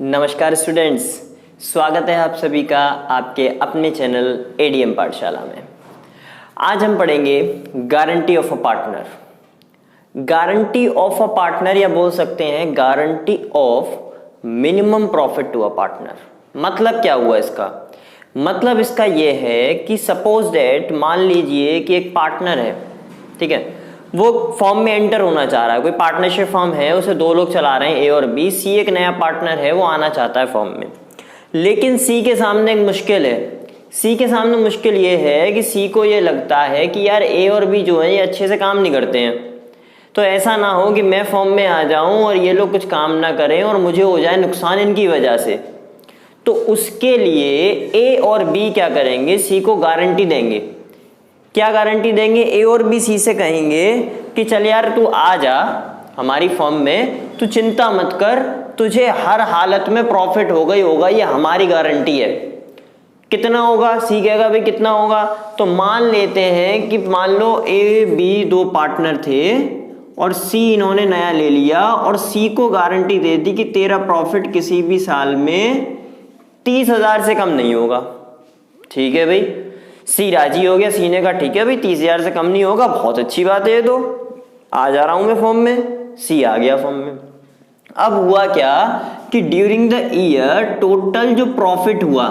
नमस्कार स्टूडेंट्स, स्वागत है आप सभी का आपके अपने चैनल एडीएम पाठशाला में। आज हम पढ़ेंगे guarantee of a partner. Guarantee of a partner या बोल सकते हैं guarantee of minimum profit to a partner. मतलब क्या हुआ इसका? मतलब इसका ये है कि सपोज दैट मान लीजिए कि एक पार्टनर है, ठीक है, वो फॉर्म में एंटर होना चाह रहा है। कोई पार्टनरशिप फॉर्म है, उसे दो लोग चला रहे हैं, ए और बी। सी एक नया पार्टनर है, वो आना चाहता है फॉर्म में, लेकिन सी के सामने एक मुश्किल है। सी के सामने मुश्किल ये है कि सी को ये लगता है कि यार ए और बी जो है ये अच्छे से काम नहीं करते हैं, तो ऐसा ना हो कि मैं फॉर्म में आ जाऊं और ये लोग कुछ काम ना करें और मुझे हो जाए नुकसान इनकी वजह से। तो उसके लिए ए और बी क्या करेंगे? सी को गारंटी देंगे। क्या गारंटी देंगे? ए और बी सी से कहेंगे कि चल यार तू आ जा हमारी फर्म में, तू चिंता मत कर, तुझे हर हालत में प्रॉफिट होगा ही होगा, ये हमारी गारंटी है। कितना होगा? सी कहेगा भाई कितना होगा? तो मान लेते हैं कि मान लो ए बी दो पार्टनर थे और सी इन्होंने नया ले लिया और सी को गारंटी दे दी कि तेरा प्रॉफिट किसी भी साल में 30,000 से कम नहीं होगा। ठीक है भाई, सी राजी हो गया। सी ने कहा ठीक है भाई 30,000 से कम नहीं होगा, बहुत अच्छी बात है, ये तो आ जा रहा हूं मैं फॉर्म में। सी आ गया फॉर्म में। अब हुआ क्या कि ड्यूरिंग द ईयर टोटल जो प्रॉफिट हुआ,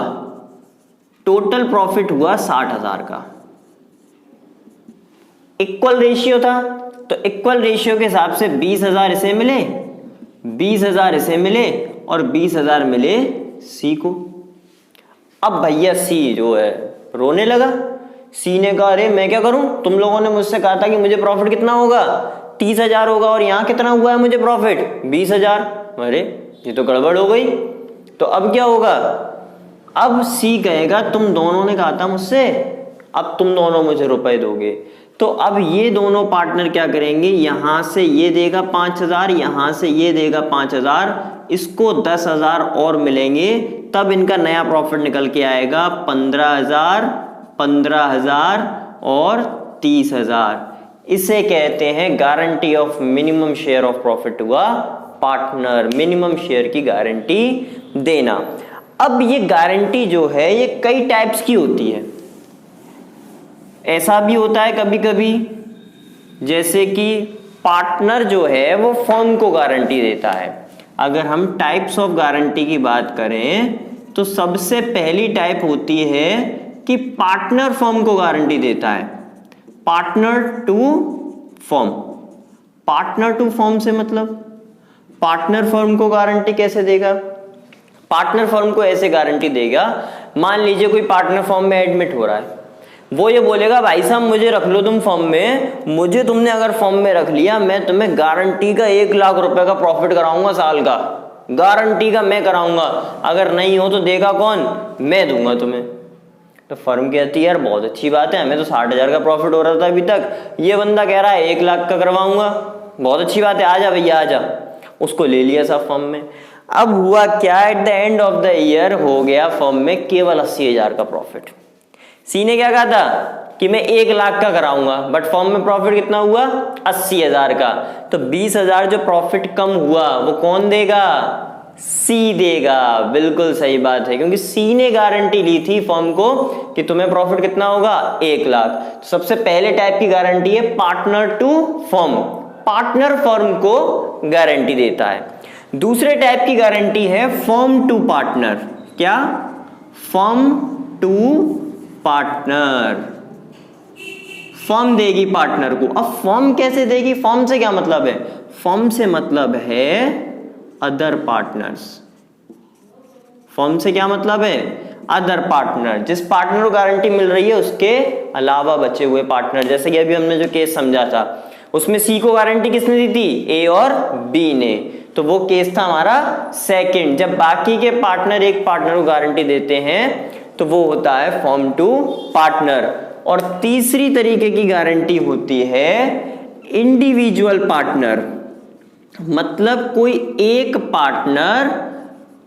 टोटल प्रॉफिट हुआ 60,000 का। इक्वल रेशियो था, तो इक्वल रेशियो के हिसाब से 20,000 इसे मिले, 20,000 इसे मिले और 20,000 मिले सी को। अब भैया सी जो है रोने लगा। सी ने कहा अरे मैं क्या करूं, तुम लोगों ने मुझसे कहा था कि मुझे प्रॉफिट कितना होगा, 30,000 होगा, और यहां कितना हुआ है मुझे प्रॉफिट 20,000। अरे ये तो गड़बड़ हो गई। तो अब क्या होगा? अब सी कहेगा तुम दोनों ने कहा था मुझसे, अब तुम दोनों मुझे रुपए दोगे। तो अब ये दोनों पार्टनर क्या करेंगे? यहां से ये देगा 5,000, यहां से ये देगा 5,000, इसको 10,000 और मिलेंगे, तब इनका नया प्रॉफिट निकल के आएगा 15,000, 15,000 और 30,000। इसे कहते हैं guarantee of minimum share of profit हुआ पार्टनर, मिनिमम शेयर की गारंटी देना। अब ये गारंटी जो है ये कई टाइप्स की होती है। ऐसा भी होता है कभी कभी जैसे कि पार्टनर जो है वो फर्म को गारंटी देता है। अगर हम टाइप्स ऑफ गारंटी की बात करें तो सबसे पहली टाइप होती है कि पार्टनर फर्म को गारंटी देता है। Partner to firm. Partner to firm से मतलब पार्टनर फर्म को गारंटी कैसे देगा? पार्टनर फर्म को ऐसे गारंटी देगा, मान लीजिए कोई पार्टनर फर्म में एडमिट हो रहा है, वो ये बोलेगा भाई साहब मुझे रख लो तुम फर्म में, मुझे तुमने अगर फर्म में रख लिया मैं तुम्हें गारंटी का 1,00,000 रुपए का प्रॉफिट कराऊंगा साल का, गारंटी का मैं कराऊंगा, अगर नहीं हो तो देगा कौन? मैं दूंगा तुम्हें। तो फर्म कहती है यार बहुत अच्छी बात है, हमें तो 60,000 का प्रॉफिट हो रहा था अभी तक, ये बंदा कह रहा है 1,00,000 का करवाऊंगा, बहुत अच्छी बात है, आजा भैया आजा। उसको ले लिया सब फर्म में। अब हुआ क्या? At the end of the year हो गया फर्म में केवल 80,000 का प्रॉफिट। सी ने क्या कहा था कि मैं 1,00,000 का कराऊंगा, बट फर्म में प्रॉफिट कितना हुआ? 80,000 का। तो 20,000 जो प्रॉफिट कम हुआ वो कौन देगा? सी देगा। बिल्कुल सही बात है, क्योंकि सी ने गारंटी ली थी फर्म को कि तुम्हें प्रॉफिट कितना होगा? 1,00,000। तो सबसे पहले टाइप की गारंटी है partner to firm. Partner firm को गारंटी देता है। दूसरे टाइप की गारंटी है फर्म टू पार्टनर। क्या? Firm to partner. फर्म देगी पार्टनर को। अब फर्म कैसे देगी? फर्म से क्या मतलब है? फर्म से मतलब है अदर पार्टनर्स। फर्म से क्या मतलब है? Other partner. जिस पार्टनर को गारंटी मिल रही है उसके अलावा बचे हुए पार्टनर। जैसे कि अभी हमने जो केस समझा था उसमें सी को गारंटी किसने दी थी? ए और बी ने। तो वो केस था हमारा सेकंड। जब बाकी के पार्टनर एक पार्टनर को गारंटी देते हैं तो वो होता है फर्म टू पार्टनर। और तीसरी तरीके की गारंटी होती है इंडिविजुअल पार्टनर। मतलब कोई एक पार्टनर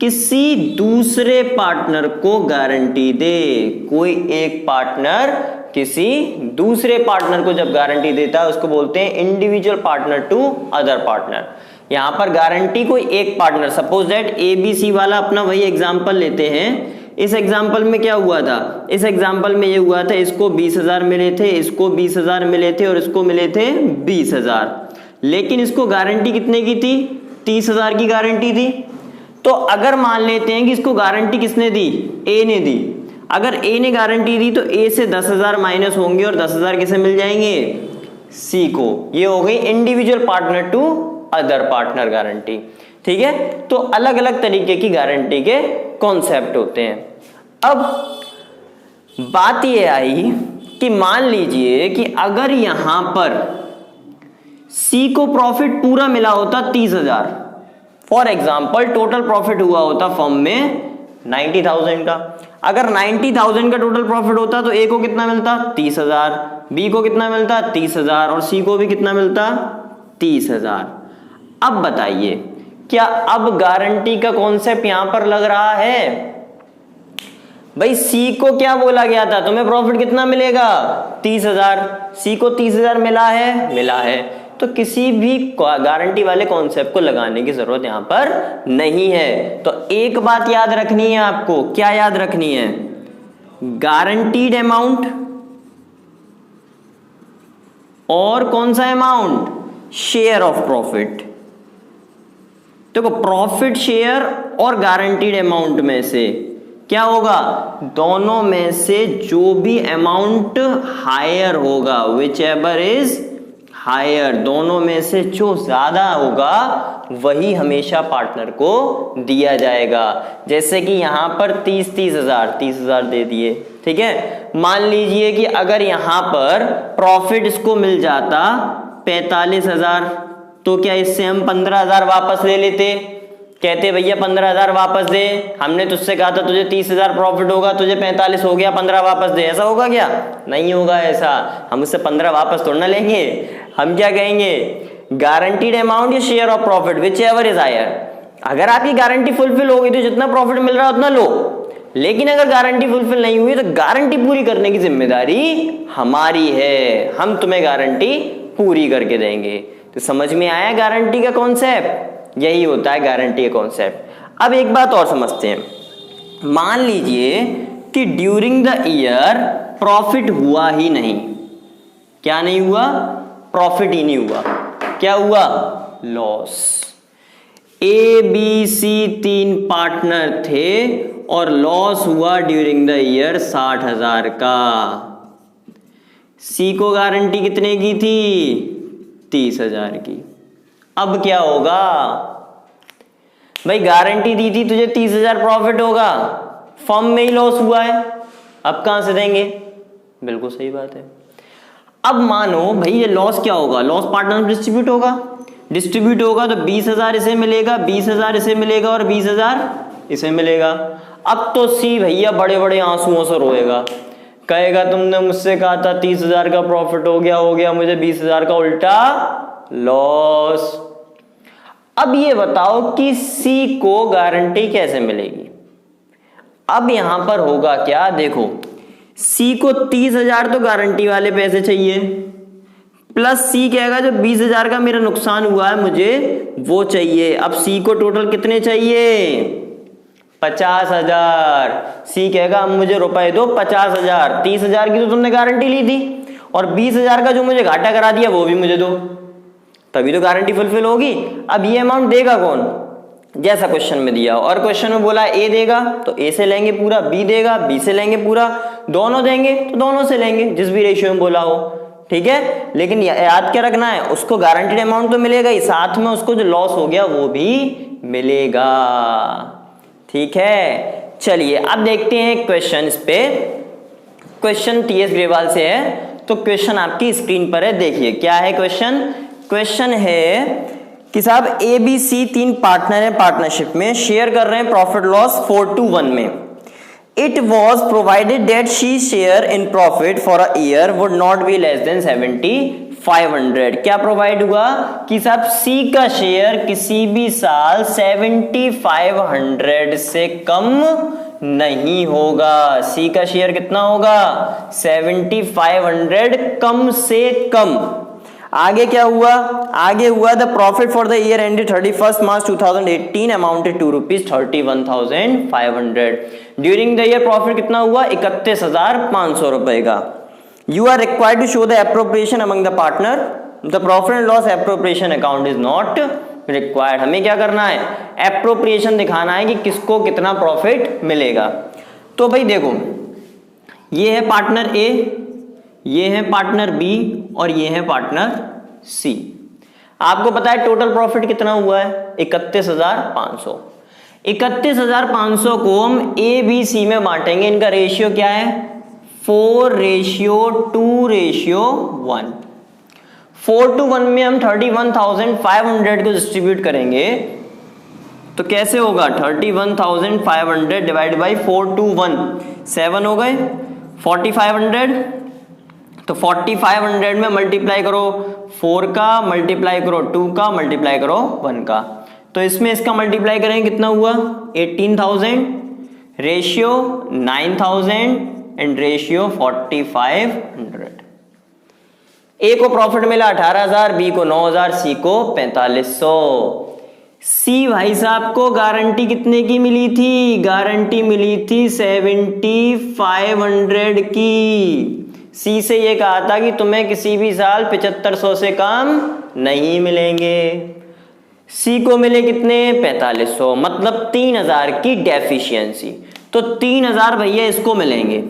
किसी दूसरे पार्टनर को गारंटी दे। कोई एक पार्टनर किसी दूसरे पार्टनर को जब गारंटी देता है उसको बोलते हैं individual partner to other partner. यहाँ पर गारंटी कोई एक partner, suppose that A B C वाला अपना वही एग्जांपल लेते हैं। इस एग्जांपल में क्या हुआ था, इस एग्जांपल में ये हुआ था, इसको 20,000 मिले थे, इसको 20,000 मिले थे और इसको मिले थे 20,000, लेकिन इसको गारंटी कितने की थी, 30,000 की गारंटी थी। तो अगर मान लेते हैं कि इसको गारंटी किसने दी, ए ने दी, अगर ए ने गारंटी दी तो ए से 10,000 माइनस होंगे और 10,000 किसे मिल जाएंगे, सी को। ये हो गई individual partner to other partner guarantee. ठीक है, तो अलग अलग तरीके की गारंटी के कॉन्सेप्ट होते हैं। अब बात ये आई कि मान लीजिए कि अगर यहां पर सी को प्रॉफिट पूरा मिला होता 30,000, फॉर एग्जाम्पल टोटल प्रॉफिट हुआ होता फर्म में 90,000 का। अगर 90,000 का टोटल प्रॉफिट होता तो ए को कितना मिलता, 30,000, बी को कितना मिलता, 30,000 और सी को भी कितना मिलता, 30,000। अब बताइए क्या अब गारंटी का कॉन्सेप्ट यहां पर लग रहा है? भाई सी को क्या बोला गया था, तुम्हें प्रॉफिट कितना मिलेगा, 30,000, सी को 30,000 मिला है, मिला है, तो किसी भी गारंटी वाले कॉन्सेप्ट को लगाने की जरूरत यहां पर नहीं है। तो एक बात याद रखनी है आपको, क्या याद रखनी है, गारंटीड अमाउंट और कौन सा अमाउंट, शेयर ऑफ प्रॉफिट। देखो प्रॉफिट शेयर और गारंटीड अमाउंट में से क्या होगा, दोनों में से जो भी अमाउंट हायर होगा, विच एवर इज हायर, दोनों में से जो ज्यादा होगा वही हमेशा पार्टनर को दिया जाएगा। जैसे कि यहां पर 30,000 दे दिए, ठीक है। मान लीजिए कि अगर यहां पर प्रॉफिट इसको मिल जाता 45,000, तो क्या इससे हम 15,000 वापस ले लेते, कहते भैया 15,000 वापस दे, हमने तुझसे कहा था तुझे 30,000 प्रॉफिट होगा, तुझे 45 हो गया, 15 वापस दे, ऐसा होगा क्या, नहीं होगा ऐसा। हम उससे 15 वापस थोड़ा ना लेंगे, हम क्या कहेंगे, गारंटीड अमाउंट या share of profit whichever is higher. अगर आपकी गारंटी फुलफिल हो गई तो जितना प्रॉफिट मिल रहा है उतना लो, लेकिन अगर गारंटी फुलफिल नहीं हुई तो गारंटी पूरी करने की जिम्मेदारी हमारी है, हम तुम्हें गारंटी पूरी करके देंगे। तो समझ में आया गारंटी का कॉन्सेप्ट, यही होता है गारंटी का कॉन्सेप्ट। अब एक बात और समझते हैं, मान लीजिए कि ड्यूरिंग द ईयर प्रॉफिट हुआ ही नहीं, क्या नहीं हुआ, प्रॉफिट ही नहीं हुआ, क्या हुआ, loss. A B C 3 partner थे और लॉस हुआ ड्यूरिंग द ईयर 60,000 का। सी को गारंटी कितने की थी, 30,000 की। अब क्या होगा, भाई गारंटी दी थी तुझे 30,000 प्रॉफिट होगा, फर्म में ही लॉस हुआ है, अब कहां से देंगे, बिल्कुल सही बात है। अब मानो भाई ये लॉस क्या होगा, लॉस पार्टनर में डिस्ट्रीब्यूट होगा, तो 20,000 इसे मिलेगा, 20,000 इसे मिलेगा और 20,000 इसे मिलेगा। अब तो सी भैया बड़े बड़े आंसुओं से रोएगा, कहेगा तुमने मुझसे कहा था 30,000 का प्रॉफिट हो गया मुझे 20,000 का उल्टा लॉस। अब ये बताओ कि सी को गारंटी कैसे मिलेगी। अब यहां पर होगा क्या, देखो सी को 30,000 तो गारंटी वाले पैसे चाहिए, प्लस सी कहेगा जो 20,000 का मेरा नुकसान हुआ है मुझे वो चाहिए। अब सी को टोटल कितने चाहिए, 50,000। सी कहेगा अब मुझे रुपए दो 50,000, 30,000 की तो तुमने गारंटी ली थी और 20,000 का जो मुझे घाटा करा दिया वो भी मुझे दो, तभी तो गारंटी फुलफिल होगी। अब ये अमाउंट देगा कौन, जैसा क्वेश्चन में दिया, और क्वेश्चन में बोला ए देगा तो ए से लेंगे पूरा, बी देगा बी से लेंगे पूरा, दोनों देंगे तो दोनों से लेंगे, जिस भी रेशियो में बोला हो, ठीक है। लेकिन याद क्या रखना है, उसको गारंटीड अमाउंट तो मिलेगा ही, साथ में उसको जो लॉस हो गया वो भी मिलेगा, ठीक है। चलिए अब देखते हैं क्वेश्चन, इस पे क्वेश्चन टीएस ग्रेवाल से है, तो क्वेश्चन आपकी स्क्रीन पर है, देखिए क्या है क्वेश्चन। क्वेश्चन है कि साहब ए बी सी 3 पार्टनर हैं, पार्टनरशिप में शेयर कर रहे हैं प्रॉफिट लॉस 4:1 में। It was provided that she share in profit for a year would not be less than 7,500। क्या प्रोवाइड हुआ कि साहब सी का शेयर किसी भी साल 7,500 से कम नहीं होगा। सी का शेयर कितना होगा, 7,500 कम से कम। आगे क्या हुआ, आगे हुआ the profit for the year ended 31 March 2018 amounted to ₹31,500। During the year profit कितना हुआ, 31,500 रुपए का। You are required to show the appropriation among the partner, the profit and loss appropriation account is not required. हमें क्या करना है, appropriation दिखाना है कि किसको कितना प्रॉफिट मिलेगा। तो भाई देखो, ये है पार्टनर ए, ये है पार्टनर बी और ये है पार्टनर सी। आपको पता है टोटल प्रॉफिट कितना हुआ है, 31,500। 31,500 को हम ए बी सी में बांटेंगे। इनका रेशियो क्या है, 4:2:1। 4:1 में हम 31,500 को डिस्ट्रीब्यूट करेंगे तो कैसे होगा, 31,500 डिवाइड बाई 4:1, 7 हो गए, 4,500। तो 4,500 में मल्टीप्लाई करो 4 का, मल्टीप्लाई करो 2 का, मल्टीप्लाई करो 1 का। तो इसमें इसका मल्टीप्लाई करेंगे कितना हुआ, 18,000, रेशियो 9,000 एंड रेशियो 4,500। ए को प्रॉफिट मिला 18,000, बी को 9,000, सी को 4,500। सी भाई साहब को गारंटी कितने की मिली थी, गारंटी मिली थी 7,500 की। सी से ये कहा था कि तुम्हें किसी भी साल 7,500 से कम नहीं मिलेंगे। सी को मिले कितने, 4,500, मतलब 3,000 की डेफिशिएंसी। तो 3,000 भैया इसको मिलेंगे।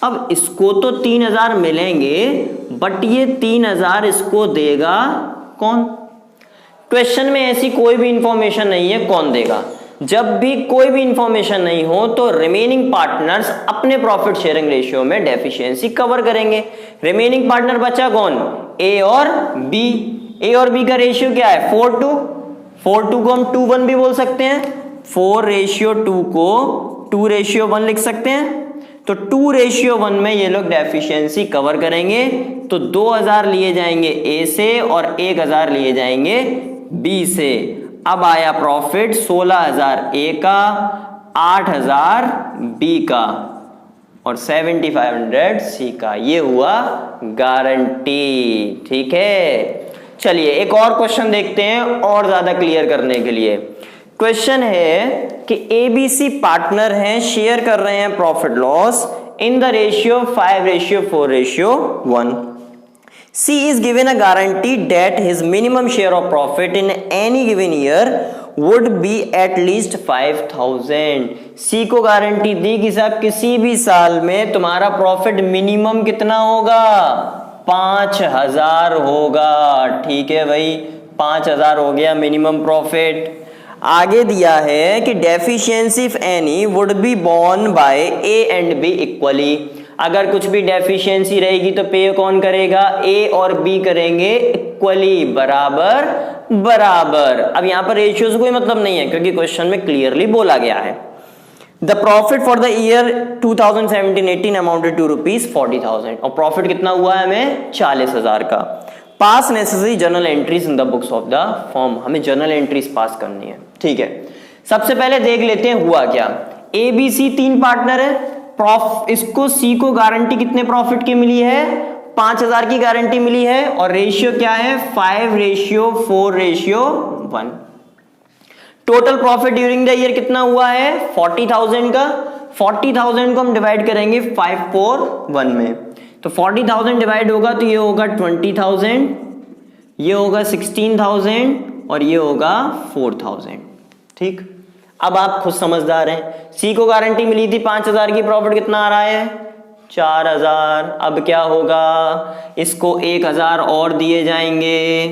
अब इसको तो 3,000 मिलेंगे, बट ये 3,000 इसको देगा कौन। क्वेश्चन में ऐसी कोई भी इंफॉर्मेशन नहीं है कौन देगा। जब भी कोई भी इंफॉर्मेशन नहीं हो तो रिमेनिंग पार्टनर्स अपने प्रॉफिट शेयरिंग रेशियो में डेफिशिएंसी कवर करेंगे। रिमेनिंग पार्टनर बचा कौन, ए और बी। ए और बी का रेशियो क्या है, 4:2। 4:2 को हम 2:1 भी बोल सकते हैं। 4:2 को 2:1 लिख सकते हैं। तो 2:1 में ये लोग डेफिशिएंसी कवर करेंगे। तो 2,000 लिए जाएंगे ए से और 1,000 लिए जाएंगे बी से। अब आया प्रॉफिट 16,000 ए का, 8,000 बी का और 7,500 सी का। ये हुआ गारंटी। ठीक है, चलिए एक और क्वेश्चन देखते हैं और ज्यादा क्लियर करने के लिए। क्वेश्चन है कि एबीसी पार्टनर हैं, शेयर कर रहे हैं profit loss in the ratio 5:4:1। C is given a guarantee that his minimum share of profit in any given year would be at least 5,000। C को गारंटी दी कि साहब किसी भी साल में तुम्हारा प्रॉफिट मिनिमम कितना होगा, 5,000 होगा। ठीक है भाई, 5,000 हो गया मिनिमम प्रॉफिट। आगे दिया है कि deficiency if any would be borne by A and B equally. अगर कुछ भी डेफिशिएंसी रहेगी तो पे कौन करेगा, ए और बी करेंगे इक्वली, बराबर बराबर। अब यहां पर रेशियो से कोई मतलब नहीं है क्योंकि क्वेश्चन में क्लियरली बोला गया है the profit for the year 2017-18 amounted to ₹40,000। और प्रॉफिट कितना हुआ है हमें, 40,000 का। Pass necessary journal entries in the books of the firm. हमें जर्नल एंट्रीज पास करनी है। ठीक है, सबसे पहले देख लेते हैं हुआ क्या। ए बी सी 3 पार्टनर है। इसको सी को गारंटी कितने प्रॉफिट की मिली है, 5,000 की गारंटी मिली है और रेशियो क्या है, 5:4:1। Total profit during the year कितना हुआ है, 40,000 का। 40,000 को हम डिवाइड करेंगे 5:4:1 में। तो 40,000 डिवाइड होगा तो ये होगा 20,000, ये होगा 16,000 और ये होगा 4,000। ठीक, अब आप खुद समझदार हैं। सी को गारंटी मिली थी 5,000 की, प्रॉफिट कितना आ रहा है, 4,000। अब क्या होगा, इसको 1,000 और दिए जाएंगे।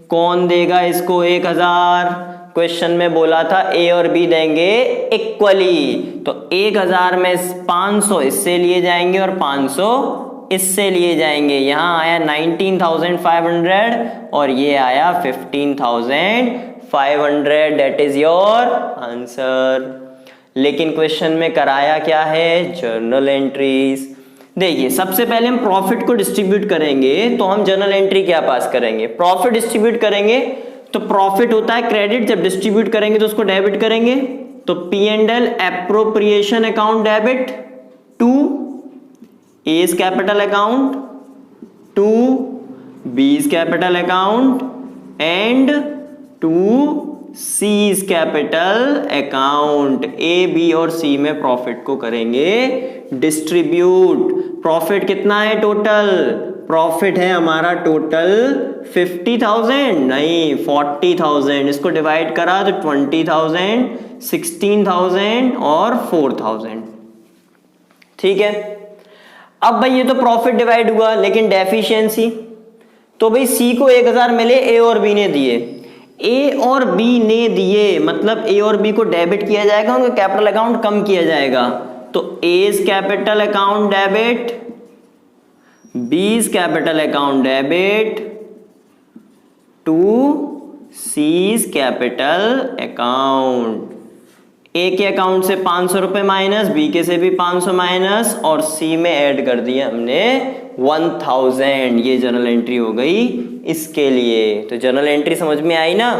कौन देगा इसको 1,000, क्वेश्चन में बोला था ए और बी देंगे इक्वली। तो 1,000 में 500 इससे लिए जाएंगे और 500 इससे लिए जाएंगे। यहां आया 19,500 और ये आया 15,500। That is your answer. लेकिन क्वेश्चन में कराया क्या है, जर्नल एंट्रीज। देखिए सबसे पहले हम प्रॉफिट को डिस्ट्रीब्यूट करेंगे तो हम जर्नल एंट्री क्या पास करेंगे, प्रॉफिट डिस्ट्रीब्यूट करेंगे तो प्रॉफिट होता है क्रेडिट, जब डिस्ट्रीब्यूट करेंगे तो उसको डेबिट करेंगे। तो P&L appropriation account debit to A's capital account to B's capital account and to C's capital account. A, B और C में प्रॉफिट को करेंगे डिस्ट्रीब्यूट। प्रॉफिट कितना है टोटल? प्रॉफिट है हमारा टोटल 50,000 नहीं 40,000। इसको डिवाइड करा तो 20,000, 16,000 और 4,000। ठीक है। अब भाई ये तो प्रॉफिट डिवाइड हुआ, लेकिन डेफिशिएंसी तो भाई सी को 1,000 मिले, ए और बी ने दिए। ए और बी ने दिए मतलब ए और बी को डेबिट किया जाएगा, उनका कैपिटल अकाउंट कम किया जाएगा। तो as capital account debit, B's capital account debit to C's capital account. A के अकाउंट से 500 रुपए माइनस, बी के से भी 500 माइनस और सी में ऐड कर दिया हमने 1000। ये जर्नल एंट्री हो गई इसके लिए। तो जर्नल एंट्री समझ में आई ना?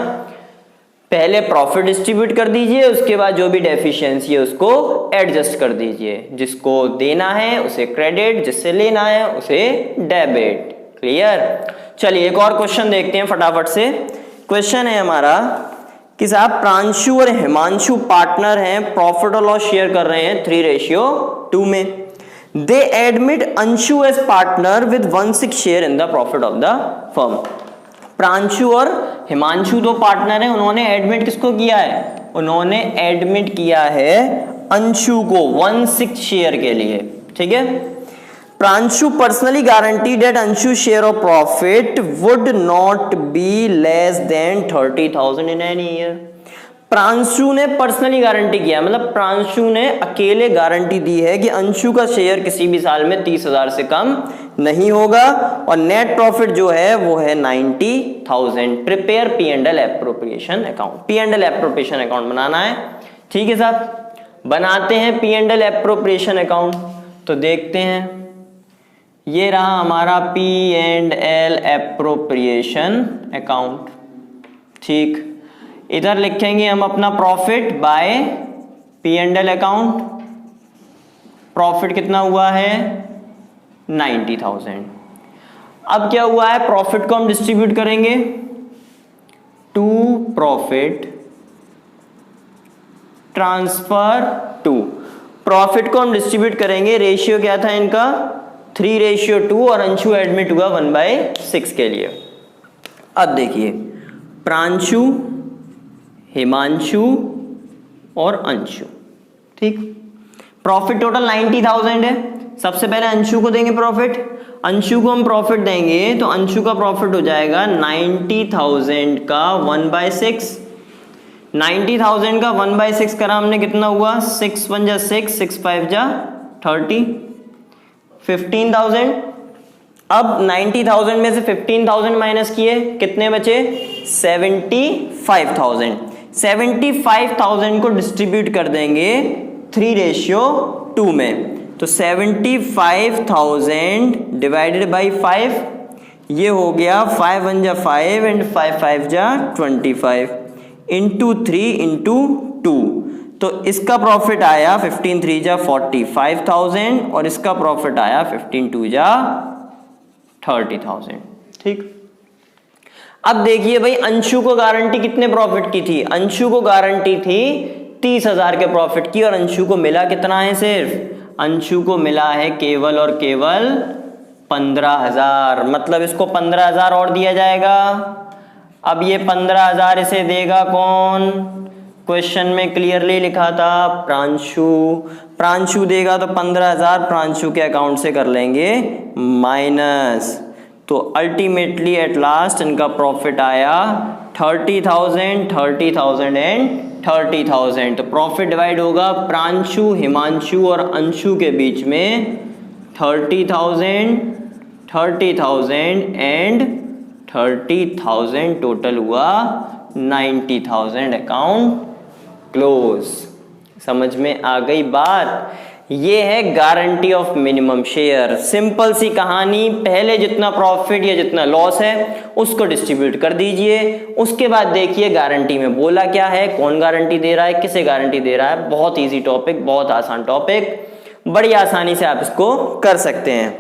पहले प्रॉफिट डिस्ट्रीब्यूट कर दीजिए, उसके बाद जो भी डेफिशिएंसी है उसको एडजस्ट कर दीजिए। जिसको देना है उसे क्रेडिट, जिससे लेना है उसे डेबिट। क्लियर? चलिए एक और क्वेश्चन देखते हैं फटाफट से। क्वेश्चन है हमारा कि साहब प्रांशु और हिमांशु पार्टनर हैं, प्रॉफिट और लॉस शेयर कर रहे हैं 3:2 में। They admit Anshu as partner with 1/6 share in the profit of the firm. Pranshu और हिमांशु दो पार्टनर हैं, उन्होंने एडमिट किसको किया है? उन्होंने एडमिट किया है अंशु को 1/6 शेयर के लिए। ठीक है। Pranshu personally guarantee that Anshu share of profit would not be less than 30,000 in an year. Pranshu ने पर्सनली गारंटी किया, मतलब प्रांशु ने अकेले गारंटी दी है कि अंशु का शेयर किसी भी साल में 30,000 से कम नहीं होगा और नेट प्रॉफिट जो है वो है 90,000। Prepare P&L appropriation account. P&L appropriation account बनाना है। ठीक है साहब, बनाते हैं P&L एप्रोप्रिएशन अकाउंट। तो देखते हैं, ये रहा हमारा P&L एप्रोप्रिएशन अकाउंट। ठीक, इधर लिखेंगे हम अपना profit by P&L account. Profit कितना हुआ है? 90,000। अब क्या हुआ है? प्रॉफिट को हम डिस्ट्रीब्यूट करेंगे to profit transfer to. Profit को हम डिस्ट्रीब्यूट करेंगे, रेशियो क्या था इनका? 3:2 और अंशु एडमिट हुआ 1/6 के लिए। अब देखिए, प्रांशु, हिमांशु और अंशु। ठीक, प्रॉफिट टोटल 90,000 है। सबसे पहले अंशु को देंगे प्रॉफिट। अंशु को हम प्रॉफिट देंगे तो अंशु का प्रॉफिट हो जाएगा 90,000 का 1/6। 90,000 का 1/6 करा हमने, कितना हुआ? 6 1 जा 6, 6 5 जा 30, 15,000। अब 90,000 में से 15,000 माइनस किए, कितने बचे? 75,000। 75,000 को डिस्ट्रीब्यूट कर देंगे 3:2 में। तो 75,000 डिवाइडेड बाई 5, ये हो गया 5 1 जा 5 एंड 5 5 जा 25 इंटू 3 इंटू 2। तो इसका प्रॉफिट आया 15 3 जा 45,000 और इसका प्रॉफिट आया 15 2 जा 30,000। ठीक, अब देखिए भाई, अंशु को गारंटी कितने प्रॉफिट की थी? अंशु को गारंटी थी 30,000 के प्रॉफिट की और अंशु को मिला कितना है? सिर्फ अंशु को मिला है केवल और केवल 15,000। मतलब इसको 15,000 और दिया जाएगा। अब ये 15,000 इसे देगा कौन? क्वेश्चन में क्लियरली लिखा था प्रांशु। प्रांशु देगा तो 15,000 प्रांशु के अकाउंट से कर लेंगे माइनस। तो अल्टीमेटली एट लास्ट इनका प्रॉफिट आया 30,000, 30,000 एंड 30,000। तो प्रॉफिट डिवाइड होगा प्रांशु, हिमांशु और अंशु के बीच में 30,000, 30,000 एंड 30,000। टोटल हुआ 90,000। Account close. समझ में आ गई बात? ये है guarantee of minimum share. Simple सी कहानी, पहले जितना प्रॉफिट या जितना लॉस है उसको डिस्ट्रीब्यूट कर दीजिए, उसके बाद देखिए गारंटी में बोला क्या है, कौन गारंटी दे रहा है, किसे गारंटी दे रहा है। बहुत इजी टॉपिक, बहुत आसान टॉपिक, बड़ी आसानी से आप इसको कर सकते हैं।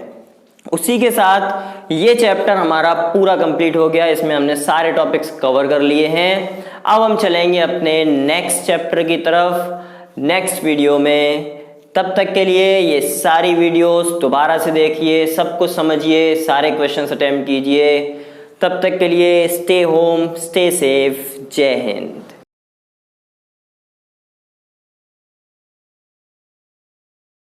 उसी के साथ ये चैप्टर हमारा पूरा कंप्लीट हो गया। इसमें हमने सारे टॉपिक्स कवर कर लिए हैं। अब हम चलेंगे अपने नेक्स्ट चैप्टर की तरफ नेक्स्ट वीडियो में। तब तक के लिए ये सारी वीडियोस दोबारा से देखिए, सब कुछ समझिए, सारे क्वेश्चंस अटेम्प्ट कीजिए। तब तक के लिए स्टे होम, स्टे सेफ, जय हिंद।